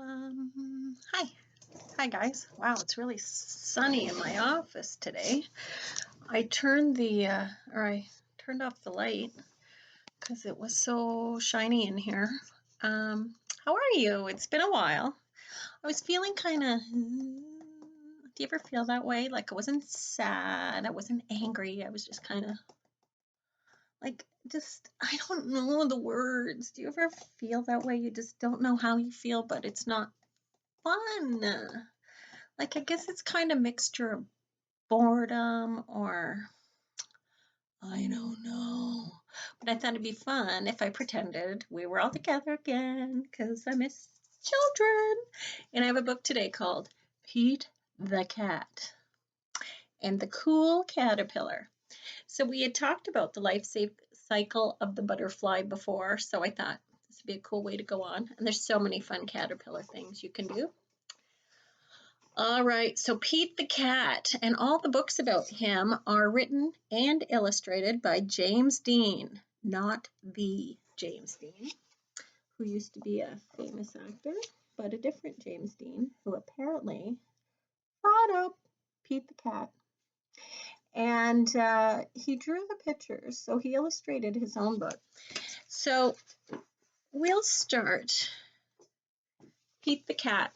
Hi. Hi guys. Wow, it's really sunny in my office today. I turned I turned off the light because it was so shiny in here. How are you? It's been a while. I was feeling kind of, do you ever feel that way? Like I wasn't sad, I wasn't angry, I was just kind of I don't know the words. Do you ever feel that way? You just don't know how you feel, but it's not fun. Like, I guess it's kind of mixture of boredom or I don't know. But I thought it'd be fun if I pretended we were all together again because I miss children. And I have a book today called Pete the Cat and the Cool Caterpillar. So we had talked about the cycle of the butterfly before, so I thought this would be a cool way to go on. And there's so many fun caterpillar things you can do. All right, so Pete the Cat, and all the books about him are written and illustrated by James Dean, not the James Dean, who used to be a famous actor, but a different James Dean, who apparently brought up Pete the Cat. And he drew the pictures, so he illustrated his own book. So we'll start Pete the Cat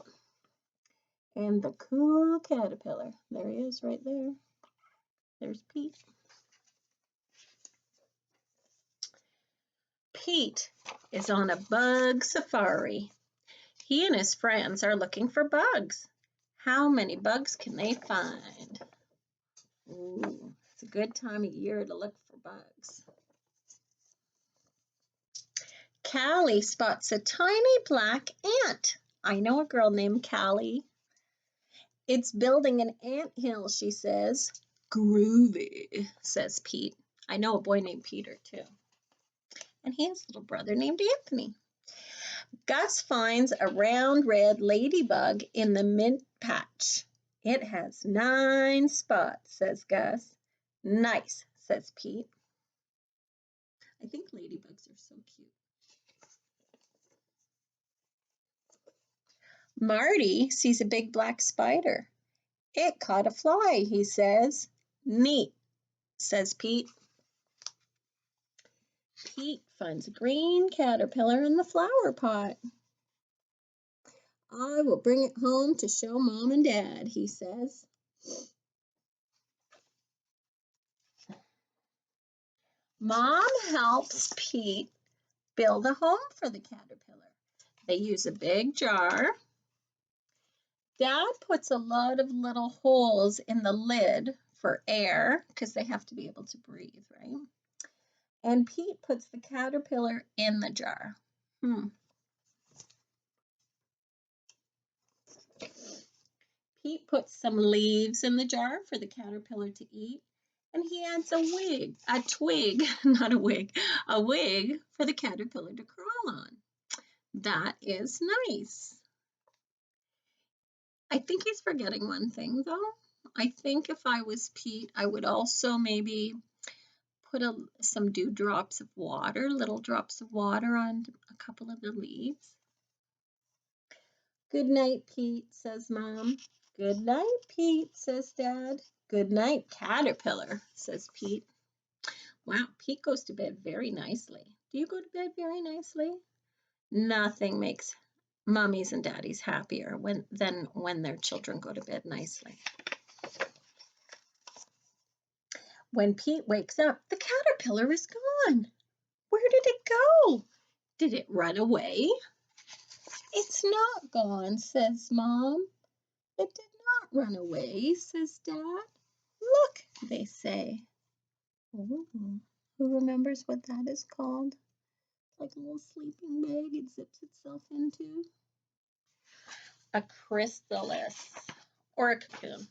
and the Cool Caterpillar. There he is right there. There's Pete. Pete is on a bug safari. He and his friends are looking for bugs. How many bugs can they find? Ooh, it's a good time of year to look for bugs. Callie spots a tiny black ant. I know a girl named Callie. It's building an anthill, she says. Groovy, says Pete. I know a boy named Peter, too. And he has a little brother named Anthony. Gus finds a round red ladybug in the mint patch. It has 9 spots, says Gus. Nice, says Pete. I think ladybugs are so cute. Marty sees a big black spider. It caught a fly, he says. Neat, says Pete. Pete finds a green caterpillar in the flower pot. I will bring it home to show Mom and Dad, he says. Mom helps Pete build a home for the caterpillar. They use a big jar. Dad puts a lot of little holes in the lid for air because they have to be able to breathe, right? And Pete puts the caterpillar in the jar. Pete puts some leaves in the jar for the caterpillar to eat. And he adds a wig for the caterpillar to crawl on. That is nice. I think he's forgetting one thing, though. I think if I was Pete, I would also maybe put some dewdrops of water, little drops of water on a couple of the leaves. Good night, Pete, says Mom. Good night, Pete, says Dad. Good night, Caterpillar, says Pete. Wow, Pete goes to bed very nicely. Do you go to bed very nicely? Nothing makes mummies and daddies happier than when their children go to bed nicely. When Pete wakes up, the caterpillar is gone. Where did it go? Did it run away? It's not gone, says Mom. It did not run away, says Dad. Look, they say. Ooh, who remembers what that is called? Like a little sleeping bag it zips itself into. A chrysalis or a cocoon.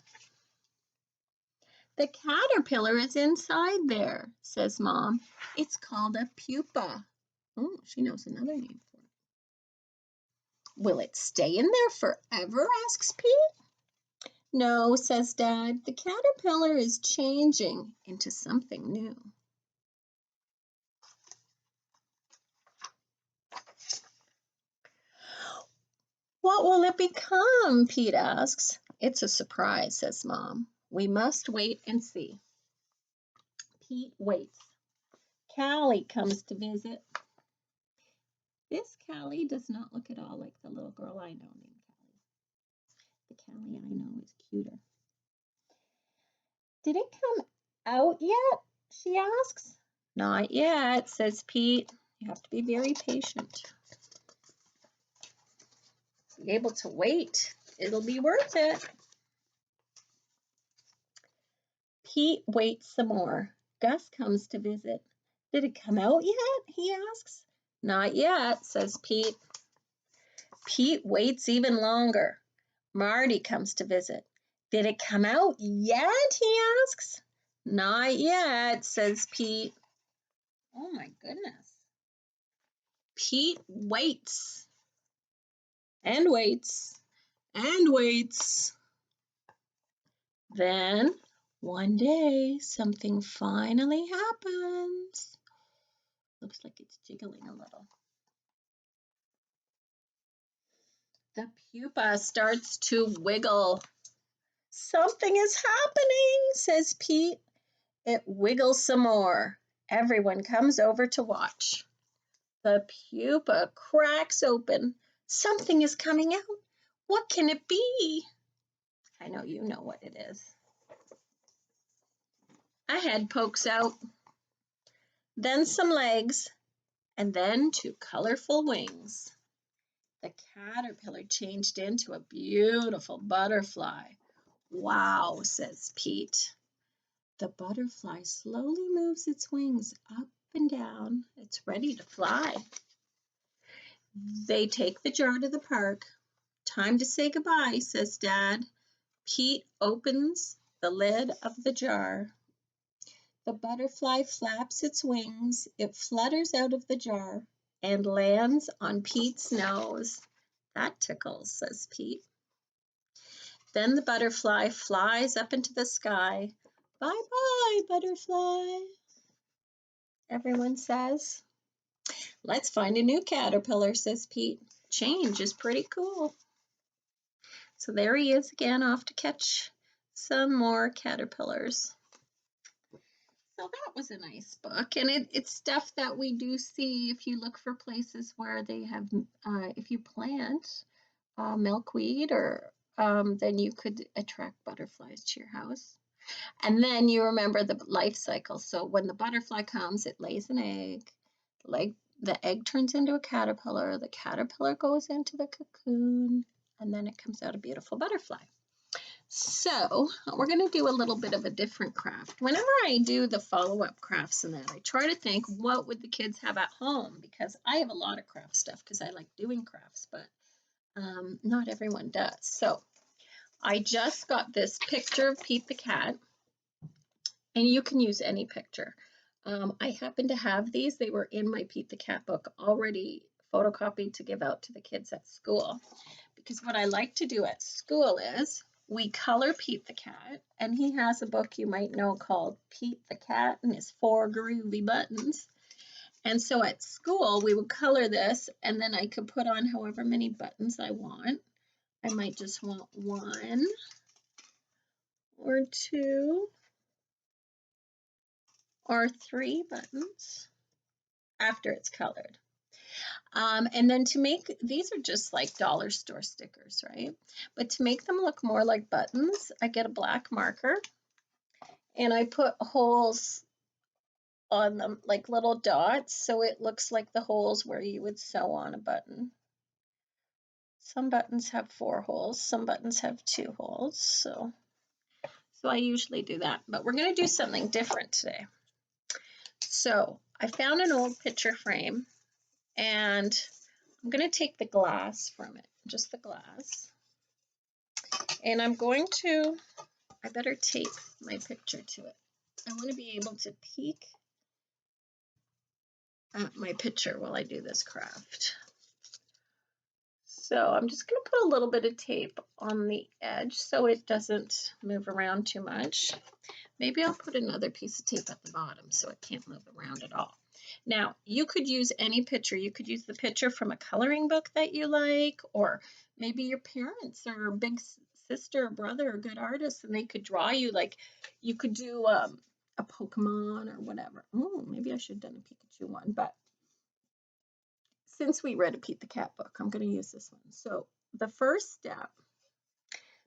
The caterpillar is inside there, says Mom. It's called a pupa. Oh, she knows another name for it. Will it stay in there forever, asks Pete. No, says Dad. The caterpillar is changing into something new. What What will it become? Pete asks. It's a surprise, says Mom. We must wait and see. Pete waits. Callie comes to visit. This Callie does not look at all like the little girl I know named Callie. The Callie I know is cuter. Did it come out yet? She asks. Not yet, says Pete. You have to be very patient. Be able to wait. It'll be worth it. Pete waits some more. Gus comes to visit. Did it come out yet? He asks. Not yet, says Pete. Pete waits even longer. Marty comes to visit. Did it come out yet? He asks. Not yet, says Pete. Oh my goodness. Pete waits and waits and waits. Then one day something finally happens. Looks like it's jiggling a little. The pupa starts to wiggle. Something is happening, says Pete. It wiggles some more. Everyone comes over to watch. The pupa cracks open. Something is coming out. What can it be? I know you know what it is. A head pokes out, then some legs, and then two colorful wings. The caterpillar changed into a beautiful butterfly. Wow, says Pete. The butterfly slowly moves its wings up and down. It's ready to fly. They take the jar to the park. Time to say goodbye, says Dad. Pete opens the lid of the jar. The butterfly flaps its wings. It flutters out of the jar and lands on Pete's nose. That tickles, says Pete. Then the butterfly flies up into the sky. Bye-bye, butterfly, everyone says. Let's find a new caterpillar, says Pete. Change is pretty cool. So there he is again, off to catch some more caterpillars. So that was a nice book, and it's stuff that we do see if you look for places where they have, if you plant milkweed, or then you could attract butterflies to your house. And then you remember the life cycle. So when the butterfly comes, it lays an egg. The egg turns into a caterpillar. The caterpillar goes into the cocoon, and then it comes out a beautiful butterfly. So we're going to do a little bit of a different craft. Whenever I do the follow-up crafts and that, I try to think, what would the kids have at home? Because I have a lot of craft stuff because I like doing crafts, but not everyone does. So I just got this picture of Pete the cat, and you can use any picture. I happen to have these. They were in my Pete the Cat book already photocopied to give out to the kids at school. Because what I like to do at school is we color Pete the Cat, and he has a book you might know called Pete the Cat and his 4 groovy buttons. And so at school, we would color this, and then I could put on however many buttons I want. I might just want 1 or 2 or 3 buttons after it's colored. And then to make, these are just like dollar store stickers, right? But to make them look more like buttons, I get a black marker and I put holes on them, like little dots, so it looks like the holes where you would sew on a button. Some buttons have 4 holes, some buttons have 2 holes, so I usually do that. But we're going to do something different today. So I found an old picture frame, and I'm going to take the glass from it, just the glass, and I'm going to, I better tape my picture to it. I want to be able to peek at my picture while I do this craft. So I'm just going to put a little bit of tape on the edge so it doesn't move around too much. Maybe I'll put another piece of tape at the bottom so it can't move around at all. Now, you could use any picture. You could use the picture from a coloring book that you like, or maybe your parents or big sister or brother are good artists and they could draw you. Like you could do a Pokemon or whatever. Oh, maybe I should have done a Pikachu one, but since we read a Pete the Cat book, I'm going to use this one. So the first step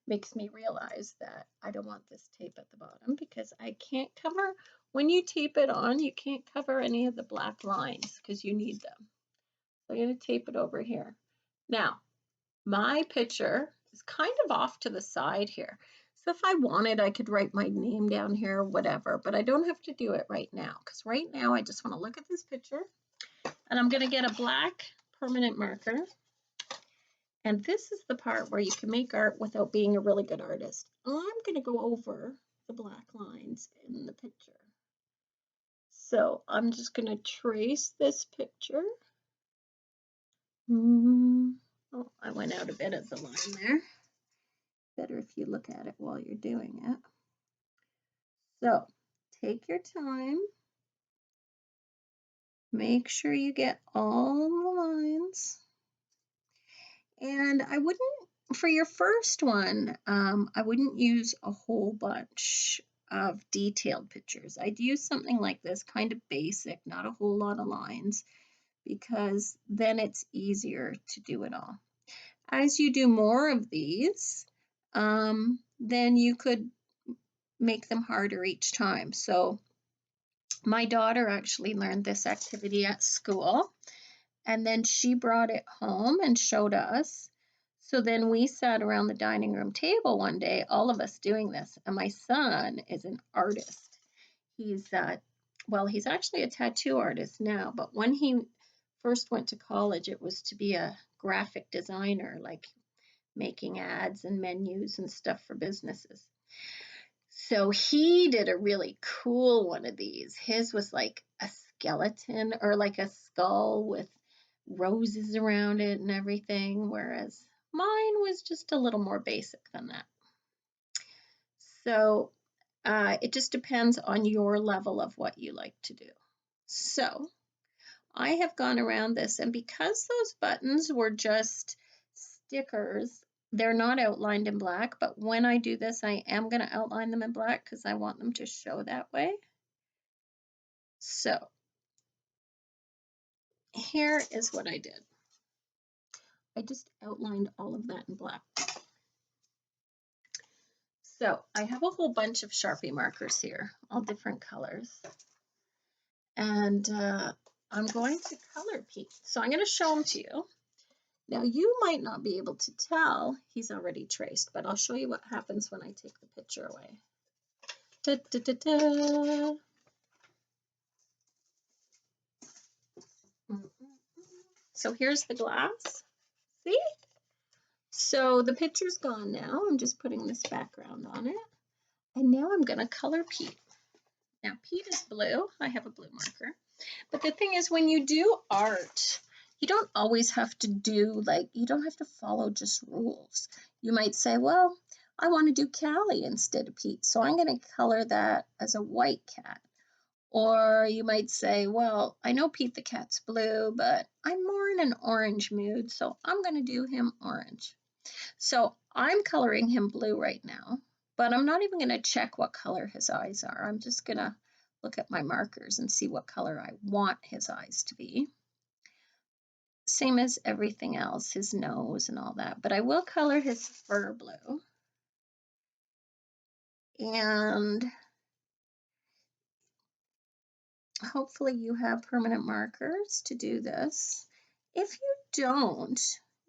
makes me realize that I don't want this tape at the bottom because I can't cover, when you tape it on, you can't cover any of the black lines because you need them. So I'm going to tape it over here. Now, my picture is kind of off to the side here. So if I wanted, I could write my name down here or whatever, but I don't have to do it right now because right now I just want to look at this picture and I'm going to get a black permanent marker. And this is the part where you can make art without being a really good artist. I'm going to go over the black lines in the picture. So I'm just going to trace this picture. Oh, I went out a bit of the line there. Better if you look at it while you're doing it. So take your time. Make sure you get all the lines. And I wouldn't, for your first one, I wouldn't use a whole bunch of detailed pictures. I'd use something like this, kind of basic, not a whole lot of lines, because then it's easier to do it all. As you do more of these, then you could make them harder each time. So my daughter actually learned this activity at school, and then she brought it home and showed us. So then we sat around the dining room table one day, all of us doing this, and my son is an artist. He's he's actually a tattoo artist now, but when he first went to college, it was to be a graphic designer, like making ads and menus and stuff for businesses. So he did a really cool one of these. His was like a skeleton or like a skull with roses around it and everything, whereas mine was just a little more basic than that. So it just depends on your level of what you like to do. So I have gone around this, and because those buttons were just stickers, they're not outlined in black, but when I do this, I am going to outline them in black because I want them to show that way. So here is what I did. I just outlined all of that in black. So I have a whole bunch of Sharpie markers here, all different colors. And I'm going to color Pete. So I'm going to show them to you. Now you might not be able to tell he's already traced, but I'll show you what happens when I take the picture away. Da, da, da, da. So here's the glass. See? So the picture's gone now. I'm just putting this background on it. And now I'm going to color Pete. Now Pete is blue. I have a blue marker. But the thing is, when you do art, you don't always have to do, like, you don't have to follow just rules. You might say, well, I want to do Callie instead of Pete, so I'm going to color that as a white cat. Or you might say, well, I know Pete the cat's blue, but I'm more in an orange mood, so I'm going to do him orange. So I'm coloring him blue right now, but I'm not even going to check what color his eyes are. I'm just going to look at my markers and see what color I want his eyes to be. Same as everything else, his nose and all that, but I will color his fur blue. And hopefully you have permanent markers to do this. If you don't,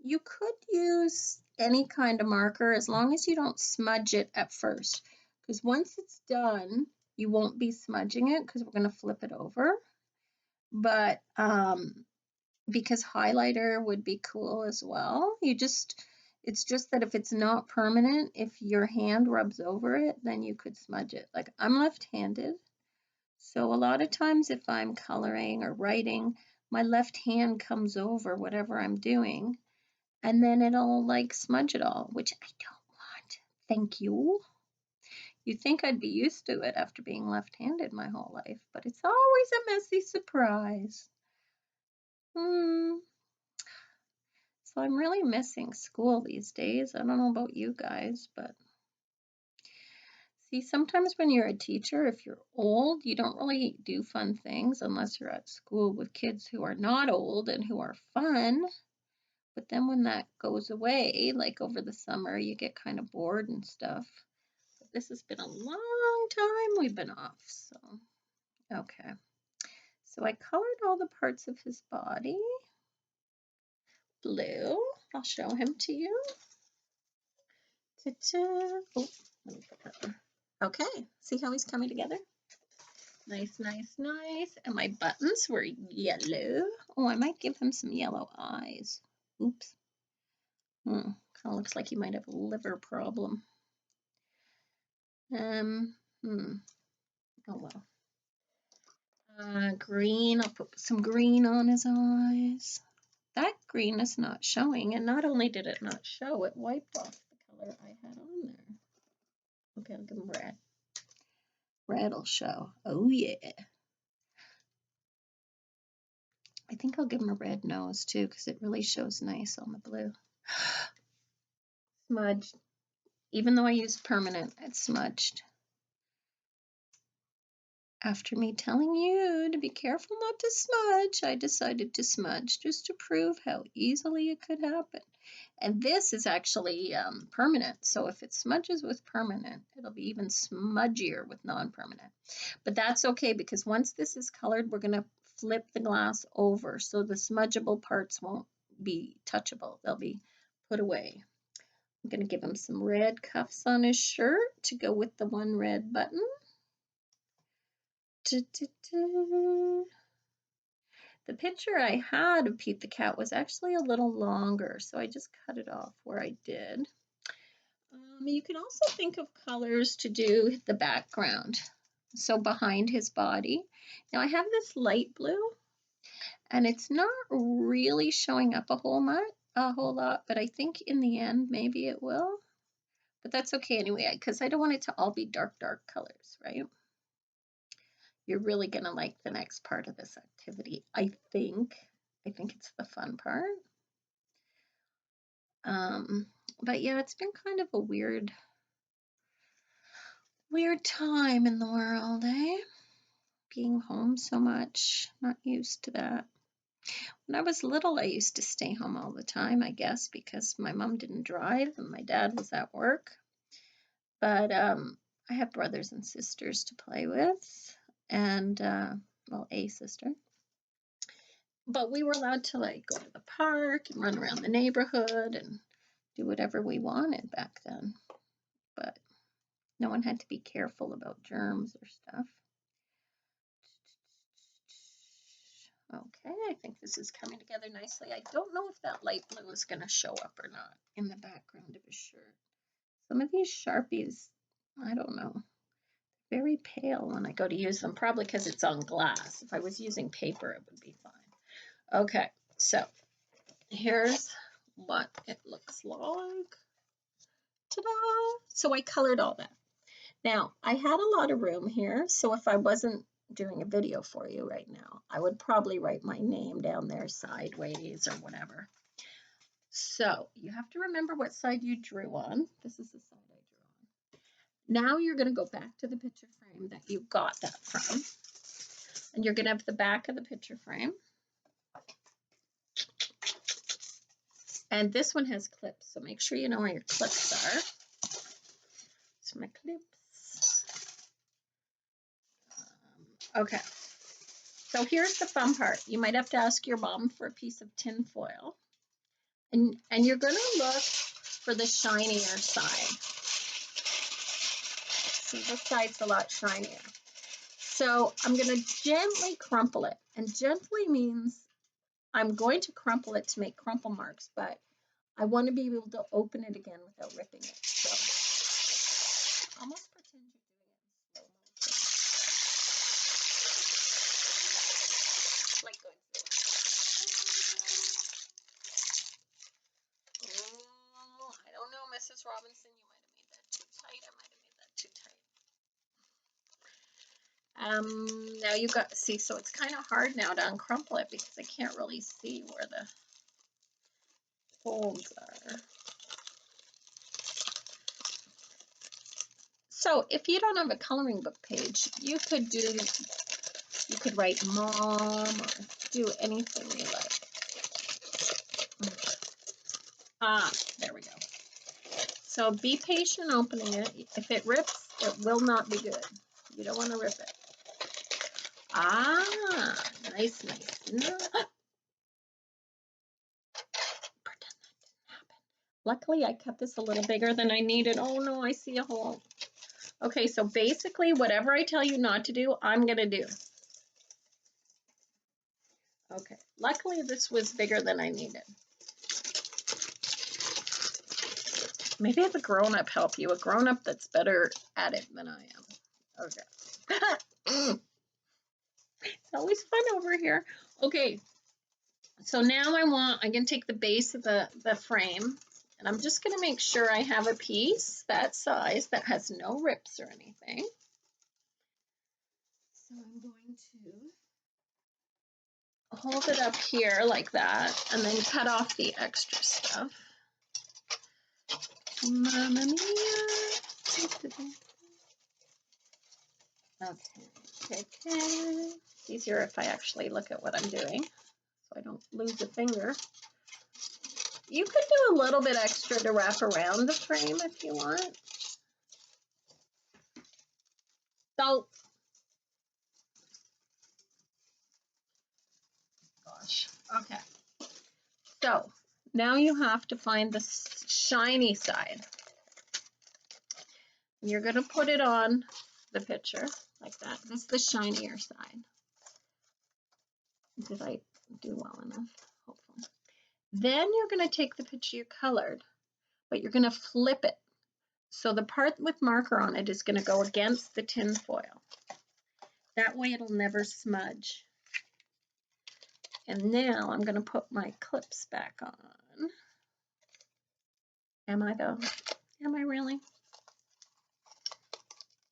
you could use any kind of marker as long as you don't smudge it at first, because once it's done, you won't be smudging it because we're going to flip it over. But because highlighter would be cool as well, it's just that if it's not permanent, if your hand rubs over it, then you could smudge it. Like I'm left-handed, so a lot of times if I'm coloring or writing, my left hand comes over whatever I'm doing, and then it'll like smudge it all, which I don't want. Thank you. You'd think I'd be used to it after being left-handed my whole life, but it's always a messy surprise. So I'm really missing school these days. I don't know about you guys, but see, sometimes when you're a teacher, if you're old, you don't really do fun things unless you're at school with kids who are not old and who are fun. But then when that goes away, like over the summer, you get kind of bored and stuff. But this has been a long time we've been off, so okay. So I colored all the parts of his body blue. I'll show him to you. Ta-ta. Oh, let me put that there. Okay, see how he's coming together? Nice, nice, nice. And my buttons were yellow. Oh, I might give him some yellow eyes. Oops. Kind of looks like he might have a liver problem. Oh well. Green, I'll put some green on his eyes. That green is not showing, and not only did it not show, it wiped off the color I had on there. Okay, I'll give him red. Red will show. Oh yeah. I think I'll give him a red nose too, because it really shows nice on the blue. Smudged. Even though I used permanent, it's smudged. After me telling you to be careful not to smudge, I decided to smudge just to prove how easily it could happen. And this is actually permanent, so if it smudges with permanent, it'll be even smudgier with non-permanent. But that's okay, because once this is colored, we're going to flip the glass over, so the smudgeable parts won't be touchable. They'll be put away. I'm going to give him some red cuffs on his shirt to go with the one red button. The picture I had of Pete the Cat was actually a little longer, so I just cut it off where I did. You can also think of colors to do the background, so behind his body. Now I have this light blue, and it's not really showing up a whole lot, but I think in the end maybe it will. But that's okay anyway, because I don't want it to all be dark colors, right? You're really going to like the next part of this activity, I think. I think it's the fun part. But yeah, it's been kind of a weird time in the world, eh? Being home so much, not used to that. When I was little, I used to stay home all the time, I guess, because my mom didn't drive and my dad was at work. But I have brothers and sisters to play with, and well, a sister. But we were allowed to like go to the park and run around the neighborhood and do whatever we wanted back then. But no one had to be careful about germs or stuff. Okay, I think this is coming together nicely. I don't know if that light blue is going to show up or not in the background of his shirt. Some of these Sharpies, I don't know, very pale when I go to use them, probably because it's on glass. If I was using paper, it would be fine. Okay, so here's what it looks like. Ta-da! So I colored all that. Now, I had a lot of room here, so if I wasn't doing a video for you right now, I would probably write my name down there sideways or whatever. So you have to remember what side you drew on. This is the side I drew on. Now you're going to go back to the picture frame that you got that from, and you're going to have the back of the picture frame. And this one has clips, so make sure you know where your clips are. So my clips. Okay. So here's the fun part. You might have to ask your mom for a piece of tin foil. And you're going to look for the shinier side. See, this side's a lot shinier. So I'm going to gently crumple it. And gently means I'm going to crumple it to make crumple marks, but I want to be able to open it again without ripping it. So almost pretend you're doing it in slow motion. Like going through. Oh, I don't know, Mrs. Robinson, you might have made that too tight. I might have made that too tight. Now you got, see, so it's kind of hard now to uncrumple it because I can't really see where the folds are. So if you don't have a coloring book page, you could write mom or do anything you like. Ah, there we go. So be patient opening it. If it rips, it will not be good. You don't want to rip it. Ah, nice, nice. No. Pretend that didn't happen. Luckily, I cut this a little bigger than I needed. Oh no, I see a hole. Okay, so basically, whatever I tell you not to do, I'm gonna do. Okay, luckily this was bigger than I needed. Maybe have a grown-up help you, a grown-up that's better at it than I am. Okay. It's always fun over here. Okay, so now I'm gonna take the base of the frame, and I'm just gonna make sure I have a piece that size that has no rips or anything. So I'm going to hold it up here like that, and then cut off the extra stuff. Mamma mia. Okay. It's easier if I actually look at what I'm doing so I don't lose a finger. You could do a little bit extra to wrap around the frame if you want. So, gosh, okay. So now you have to find the shiny side. You're going to put it on the picture like that. This is the shinier side. Did I do well enough? Hopefully. Then you're going to take the picture you colored, but you're going to flip it. So the part with marker on it is going to go against the tin foil. That way it'll never smudge. And now I'm going to put my clips back on. Am I though? Am I really?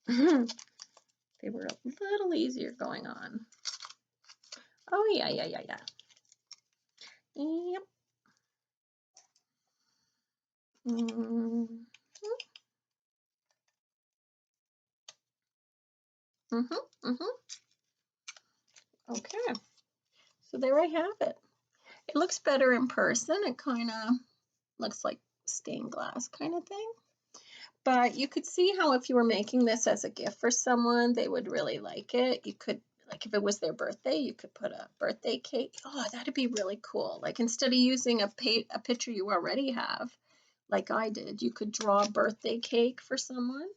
They were a little easier going on. Oh, yeah. Yep. Okay. So there I have it. It looks better in person. It kind of looks like stained glass kind of thing. But you could see how if you were making this as a gift for someone, they would really like it. You could, like if it was their birthday, you could put a birthday cake. Oh, that'd be really cool. Like instead of using a picture you already have, like I did, you could draw a birthday cake for someone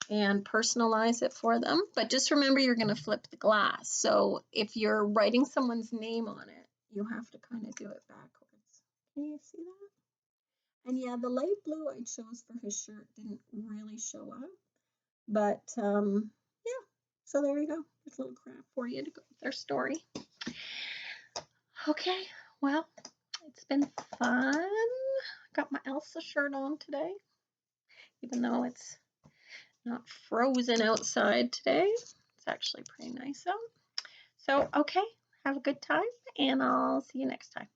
and personalize it for them. But just remember, you're going to flip the glass. So if you're writing someone's name on it, you have to kind of do it backwards. Can you see that? And yeah, the light blue I chose for his shirt didn't really show up. But yeah, so there you go. There's a little craft for you to go with our story. Okay, well, it's been fun. Got my Elsa shirt on today, even though it's not frozen outside today. It's actually pretty nice out. So, okay, have a good time, and I'll see you next time.